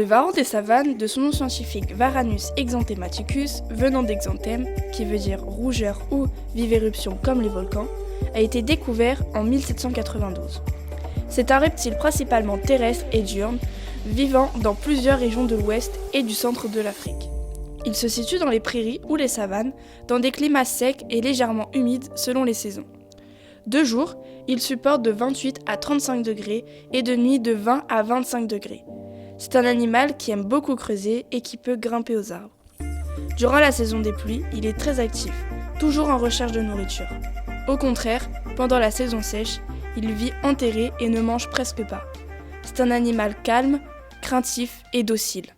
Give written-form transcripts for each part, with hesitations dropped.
varan des savanes, de son nom scientifique Varanus exanthematicus, venant d'exanthème, qui veut dire rougeur ou vive éruption comme les volcans, a été découvert en 1792. C'est un reptile principalement terrestre et diurne, vivant dans plusieurs régions de l'ouest et du centre de l'Afrique. Il se situe dans les prairies ou les savanes, dans des climats secs et légèrement humides selon les saisons. De jour, il supporte de 28 à 35 degrés et de nuit de 20 à 25 degrés. C'est un animal qui aime beaucoup creuser et qui peut grimper aux arbres. Durant la saison des pluies, il est très actif, toujours en recherche de nourriture. Au contraire, pendant la saison sèche, il vit enterré et ne mange presque pas. C'est un animal calme, craintif et docile.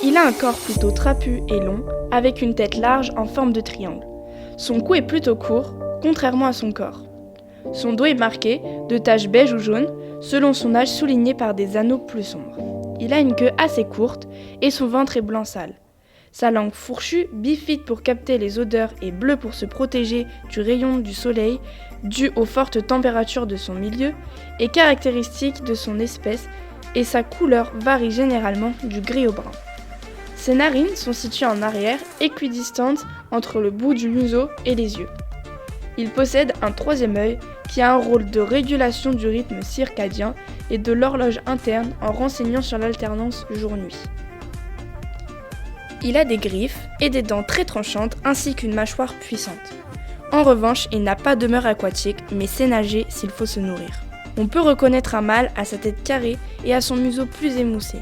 Il a un corps plutôt trapu et long, avec une tête large en forme de triangle. Son cou est plutôt court, contrairement à son corps. Son dos est marqué de taches beige ou jaune, selon son âge souligné par des anneaux plus sombres. Il a une queue assez courte et son ventre est blanc sale. Sa langue fourchue, bifide pour capter les odeurs et bleue pour se protéger du rayon du soleil dû aux fortes températures de son milieu, est caractéristique de son espèce et sa couleur varie généralement du gris au brun. Ses narines sont situées en arrière, équidistantes entre le bout du museau et les yeux. Il possède un troisième œil qui a un rôle de régulation du rythme circadien et de l'horloge interne en renseignant sur l'alternance jour-nuit. Il a des griffes et des dents très tranchantes ainsi qu'une mâchoire puissante. En revanche, il n'a pas de demeure aquatique mais sait nager s'il faut se nourrir. On peut reconnaître un mâle à sa tête carrée et à son museau plus émoussé.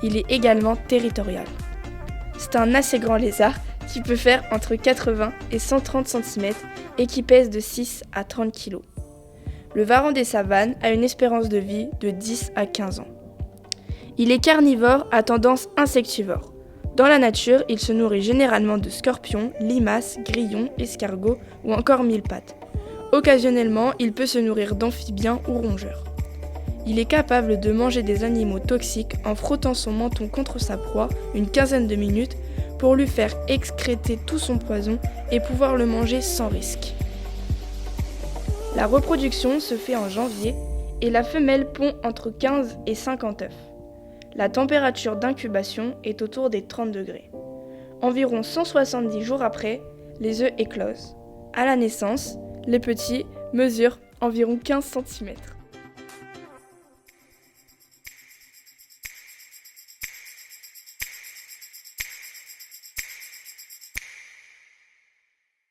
Il est également territorial. C'est un assez grand lézard qui peut faire entre 80 et 130 cm et qui pèse de 6 à 30 kg. Le varan des savanes a une espérance de vie de 10 à 15 ans. Il est carnivore à tendance insectivore. Dans la nature, il se nourrit généralement de scorpions, limaces, grillons, escargots ou encore mille-pattes. Occasionnellement, il peut se nourrir d'amphibiens ou rongeurs. Il est capable de manger des animaux toxiques en frottant son menton contre sa proie une quinzaine de minutes pour lui faire excréter tout son poison et pouvoir le manger sans risque. La reproduction se fait en janvier et la femelle pond entre 15 et 50 œufs. La température d'incubation est autour des 30 degrés. Environ 170 jours après, les œufs éclosent. À la naissance, les petits mesurent environ 15 cm.